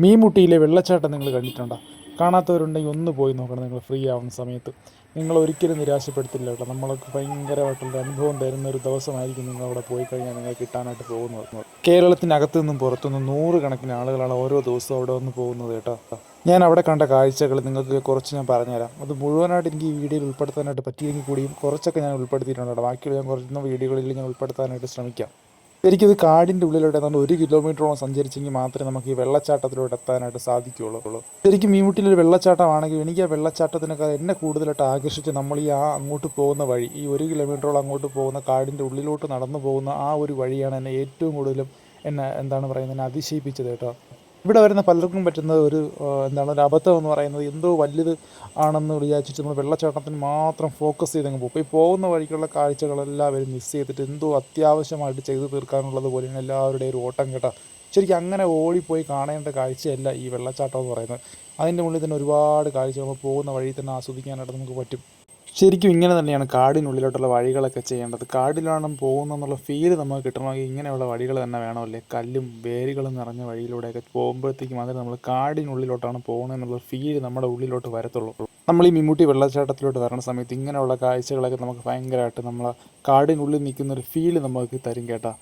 മീൻമുട്ടിയിലെ വെള്ളച്ചാട്ടം നിങ്ങൾ കണ്ടിട്ടുണ്ടോ? കാണാത്തവരുണ്ടെങ്കിൽ ഒന്ന് പോയി നോക്കണം. നിങ്ങൾ ഫ്രീ ആവുന്ന സമയത്ത് നിങ്ങൾ ഒരിക്കലും നിരാശപ്പെടുത്തില്ല കേട്ടോ. നമ്മൾക്ക് ഭയങ്കരമായിട്ടുള്ള അനുഭവം തരുന്ന ഒരു ദിവസമായിരിക്കും നിങ്ങൾ അവിടെ പോയി കഴിഞ്ഞാൽ നിങ്ങൾ കിട്ടാനായിട്ട് പോകുന്നത്. കേരളത്തിനകത്തു നിന്നും പുറത്തുനിന്നും നൂറുകണക്കിന് ആളുകളാണ് ഓരോ ദിവസവും അവിടെ വന്ന് പോകുന്നത് കേട്ടോ. ഞാൻ അവിടെ കണ്ട കാഴ്ചകൾ നിങ്ങൾക്ക് കുറച്ച് ഞാൻ പറഞ്ഞുതരാം. അത് മുഴുവനായിട്ട് എനിക്ക് ഈ വീഡിയോയിൽ ഉൾപ്പെടുത്താനായിട്ട് പറ്റിയെങ്കിൽ കൂടിയും കുറച്ചൊക്കെ ഞാൻ ഉൾപ്പെടുത്തിയിട്ടുണ്ട് കേട്ടോ. ബാക്കിയുള്ള ഞാൻ കുറച്ച് വീഡിയോകളിൽ ഞാൻ ഉൾപ്പെടുത്താനായിട്ട് ശ്രമിക്കാം. ശരിക്കും ഇത് കാടിൻ്റെ ഉള്ളിലൂടെ നമ്മൾ 1 കിലോമീറ്ററോളം സഞ്ചരിച്ചെങ്കിൽ മാത്രമേ നമുക്ക് ഈ വെള്ളച്ചാട്ടത്തിലൂടെ എത്താനായിട്ട് സാധിക്കുകയുള്ളൂ. ശരിക്കും മീൻമുട്ടിയിലൊരു വെള്ളച്ചാട്ടമാണെങ്കിൽ എനിക്ക് ആ വെള്ളച്ചാട്ടത്തിനൊക്കെ എന്നെ കൂടുതലായിട്ട് ആകർഷിച്ച് നമ്മൾ ഈ അങ്ങോട്ട് പോകുന്ന വഴി, ഈ 1 കിലോമീറ്ററോളം അങ്ങോട്ട് പോകുന്ന കാടിൻ്റെ ഉള്ളിലോട്ട് നടന്നു പോകുന്ന ആ ഒരു വഴിയാണ് എന്നെ ഏറ്റവും കൂടുതലും എന്നെ അതിശയിപ്പിച്ചത് കേട്ടോ. ഇവിടെ വരുന്ന പലർക്കും പറ്റുന്ന ഒരു ഒരു അബദ്ധം എന്ന് പറയുന്നത് എന്തോ വലുത് ആണെന്ന് വിചാരിച്ചിട്ട് നമ്മൾ വെള്ളച്ചാട്ടത്തിന് മാത്രം ഫോക്കസ് ചെയ്തങ്ങ് പോകും. ഈ പോകുന്ന വഴിക്കുള്ള കാഴ്ചകളെല്ലാവരും മിസ് ചെയ്തിട്ട് എന്തോ അത്യാവശ്യമായിട്ട് ചെയ്തു തീർക്കാനുള്ളത് പോലെയാണ് എല്ലാവരുടെയും ഒരു ഓട്ടം കേട്ടോ. ശരിക്കും അങ്ങനെ ഓടിപ്പോയി കാണേണ്ട കാഴ്ചയല്ല ഈ വെള്ളച്ചാട്ടം എന്ന് പറയുന്നത്. അതിൻ്റെ മുന്നിൽ തന്നെ ഒരുപാട് കാഴ്ചകൾ പോകുന്ന വഴി തന്നെ ആസ്വദിക്കാനായിട്ട് നമുക്ക് പറ്റും. ശരിക്കും ഇങ്ങനെ തന്നെയാണ് കാടിനുള്ളിലോട്ടുള്ള വഴികളൊക്കെ ചെയ്യേണ്ടത്. കാടിലാണ് പോകുന്നതെന്നുള്ള ഫീല് നമുക്ക് കിട്ടണമെങ്കിൽ ഇങ്ങനെയുള്ള വഴികൾ തന്നെ വേണമല്ലേ. കല്ലും വേരുകളും നിറഞ്ഞ വഴിയിലൂടെയൊക്കെ പോകുമ്പോഴത്തേക്കും മാത്രമേ നമ്മൾ കാടിനുള്ളിലോട്ടാണ് പോകുന്നതെന്നുള്ള ഫീല് നമ്മുടെ ഉള്ളിലോട്ട് വരത്തുള്ളൂ. നമ്മൾ ഈ മീൻമുട്ടി വെള്ളച്ചാട്ടത്തിലോട്ട് വരുന്ന സമയത്ത് ഇങ്ങനെയുള്ള കാഴ്ചകളൊക്കെ നമുക്ക് ഭയങ്കരമായിട്ട് നമ്മൾ കാടിനുള്ളിൽ നിൽക്കുന്ന ഒരു ഫീല് നമുക്ക് തരും കേട്ടോ.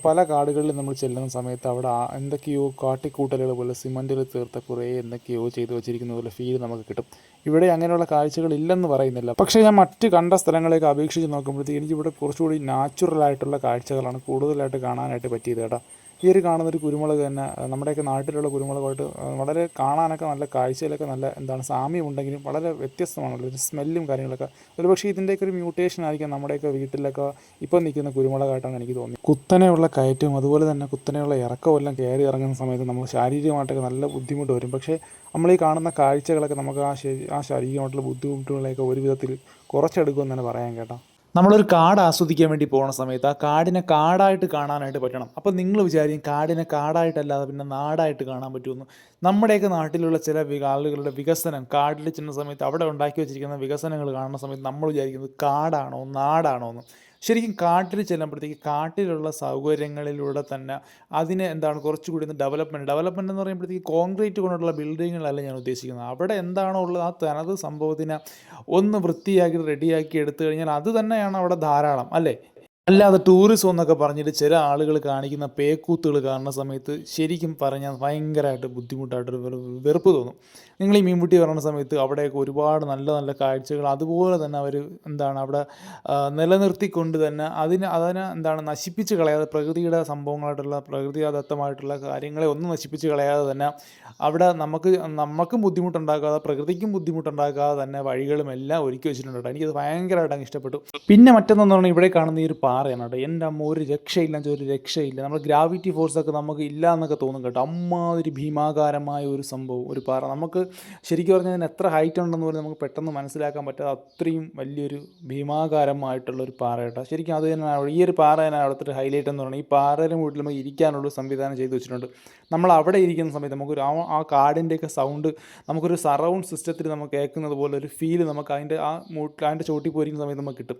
പല കാടുകളിൽ നമ്മൾ ചെല്ലുന്ന സമയത്ത് അവിടെ എന്തൊക്കെയോ കാട്ടിക്കൂട്ടലുകൾ പോലെ സിമൻറ്റിൽ തീർത്ത കുറേ എന്തൊക്കെയോ ചെയ്തു വെച്ചിരിക്കുന്ന പോലെ ഫീൽ നമുക്ക് കിട്ടും. ഇവിടെ അങ്ങനെയുള്ള കാഴ്ചകളില്ലെന്ന് പറയുന്നില്ല. പക്ഷേ ഞാൻ മറ്റ് കണ്ട സ്ഥലങ്ങളെയൊക്കെ അപേക്ഷിച്ച് നോക്കുമ്പോഴത്തേക്ക് എനിക്കിവിടെ കുറച്ചുകൂടി നാച്ചുറലായിട്ടുള്ള കാഴ്ചകളാണ് കൂടുതലായിട്ട് കാണാനായിട്ട് പറ്റിയത് കേട്ടോ. ഈ ഒരു കാണുന്നൊരു കുരുമുളക് തന്നെ നമ്മുടെയൊക്കെ നാട്ടിലുള്ള കുരുമുളകുമായിട്ട് വളരെ കാണാനൊക്കെ നല്ല കാഴ്ചയിലൊക്കെ നല്ല സാമ്യമുണ്ടെങ്കിലും വളരെ വ്യത്യസ്തമാണല്ലോ ഒരു സ്മെല്ലും കാര്യങ്ങളൊക്കെ. ഒരുപക്ഷേ ഇതിൻ്റെയൊക്കെ ഒരു മ്യൂട്ടേഷൻ ആയിരിക്കും നമ്മുടെയൊക്കെ വീട്ടിലൊക്കെ ഇപ്പോൾ നിൽക്കുന്ന കുരുമുളകായിട്ടാണ് എനിക്ക് തോന്നി. കുത്തനെയുള്ള കയറ്റവും അതുപോലെ തന്നെ കുത്തനെയുള്ള ഇറക്കവും എല്ലാം കയറി ഇറങ്ങുന്ന സമയത്ത് നമ്മൾ ശാരീരികമായിട്ടൊക്കെ നല്ല ബുദ്ധിമുട്ട് വരും. പക്ഷേ നമ്മൾ ഈ കാണുന്ന കാഴ്ചകളൊക്കെ നമുക്ക് ആ ശാരീരികമായിട്ടുള്ള ബുദ്ധിമുട്ടുകളെയൊക്കെ ഒരു വിധത്തിൽ കുറച്ചെടുക്കുമെന്ന് തന്നെ പറയാം കേട്ടോ. നമ്മളൊരു കാട് ആസ്വദിക്കാൻ വേണ്ടി പോകുന്ന സമയത്ത് ആ കാടിനെ കാടായിട്ട് കാണാനായിട്ട് പറ്റണം. അപ്പോൾ നിങ്ങൾ വിചാരിക്കും കാടിനെ കാടായിട്ടല്ലാതെ പിന്നെ നാടായിട്ട് കാണാൻ പറ്റുമെന്ന്. നമ്മുടെയൊക്കെ നാട്ടിലുള്ള ചില ആളുകളുടെ വികസനം കാട്ടിൽ ചെന്ന സമയത്ത് അവിടെ ഉണ്ടാക്കി വെച്ചിരിക്കുന്ന വികസനങ്ങൾ കാണുന്ന സമയത്ത് നമ്മൾ വിചാരിക്കുന്നത് കാടാണോ നാടാണോ എന്ന്. ശരിക്കും കാട്ടിൽ ചെല്ലുമ്പോഴത്തേക്ക് കാട്ടിലുള്ള സൗകര്യങ്ങളിലൂടെ തന്നെ അതിനെ കുറച്ചുകൂടി ഒന്ന് ഡെവലപ്മെൻറ്റ് എന്ന് പറയുമ്പോഴത്തേക്ക് കോൺക്രീറ്റ് കൊണ്ടുള്ള ബിൽഡിങ്ങുകളല്ല ഞാൻ ഉദ്ദേശിക്കുന്നത്. അവിടെ എന്താണോ ഉള്ളത് ആ തനത് സംഭവത്തിനെ ഒന്ന് വൃത്തിയാക്കി റെഡിയാക്കി എടുത്തു കഴിഞ്ഞാൽ അത് തന്നെയാണ് അവിടെ ധാരാളം അല്ലേ. അല്ലാതെ ടൂറിസം എന്നൊക്കെ പറഞ്ഞിട്ട് ചില ആളുകൾ കാണിക്കുന്ന പേക്കൂത്തുകൾ കാണുന്ന സമയത്ത് ശരിക്കും പറഞ്ഞാൽ ഭയങ്കരമായിട്ട് ബുദ്ധിമുട്ടായിട്ടൊരു വെറുപ്പ് തോന്നും. നിങ്ങൾ ഈ മീൻമുട്ടി പറയുന്ന സമയത്ത് അവിടെയൊക്കെ ഒരുപാട് നല്ല നല്ല കാഴ്ചകൾ അതുപോലെ തന്നെ അവർ അവിടെ നിലനിർത്തിക്കൊണ്ട് തന്നെ അതിനെ നശിപ്പിച്ച് കളയാതെ പ്രകൃതിയുടെ സംഭവങ്ങളായിട്ടുള്ള പ്രകൃതിദത്തമായിട്ടുള്ള കാര്യങ്ങളെ ഒന്നും നശിപ്പിച്ച് കളയാതെ തന്നെ അവിടെ നമുക്കും ബുദ്ധിമുട്ടുണ്ടാക്കാതെ പ്രകൃതിക്കും ബുദ്ധിമുട്ടുണ്ടാക്കാതെ തന്നെ വഴികളും എല്ലാം ഒരുക്കി വെച്ചിട്ടുണ്ട് കേട്ടോ. എനിക്കത് ഭയങ്കരമായിട്ട് അങ്ങ് ഇഷ്ടപ്പെട്ടു. പിന്നെ മറ്റൊന്നെന്ന് പറഞ്ഞാൽ ഇവിടെ കാണുന്ന ഈ ഒരു പാറയാണ് കേട്ടോ. എൻ്റെ അമ്മ ഒരു രക്ഷയില്ല. നമ്മൾ ഗ്രാവിറ്റി ഫോഴ്സൊക്കെ നമുക്ക് ഇല്ല എന്നൊക്കെ തോന്നും കേട്ടോ. അമ്മാതിരി ഭീമാകാരമായ ഒരു സംഭവം ഒരു പാറ. നമുക്ക് ശരിക്കും പറഞ്ഞാൽ അതിന് എത്ര ഹൈറ്റ് ഉണ്ടെന്ന് പോലും നമുക്ക് പെട്ടെന്ന് മനസ്സിലാക്കാൻ പറ്റാതെ അത്രയും വലിയൊരു ഭീമാകാരമായിട്ടുള്ളൊരു പാറ കേട്ടോ. ശരിക്കും അത് തന്നെ ഈ ഒരു പാറ തന്നെ അവിടുത്തെ ഹൈലൈറ്റ് എന്ന് പറഞ്ഞാൽ ഈ പാറയുടെ മുകളിൽ നമുക്ക് ഇരിക്കാനുള്ള സംവിധാനം ചെയ്തു വെച്ചിട്ടുണ്ട്. നമ്മൾ അവിടെ ഇരിക്കുന്ന സമയത്ത് നമുക്കൊരു ആ കാടിൻ്റെയൊക്കെ സൗണ്ട് നമുക്കൊരു സറൗണ്ട് സിസ്റ്റത്തിൽ നമുക്ക് കേൾക്കുന്നത് പോലെ ഒരു ഫീല് നമുക്ക് അതിൻ്റെ ചോട്ടിൽ പോയിരിക്കുന്ന സമയത്ത് നമുക്ക് കിട്ടും.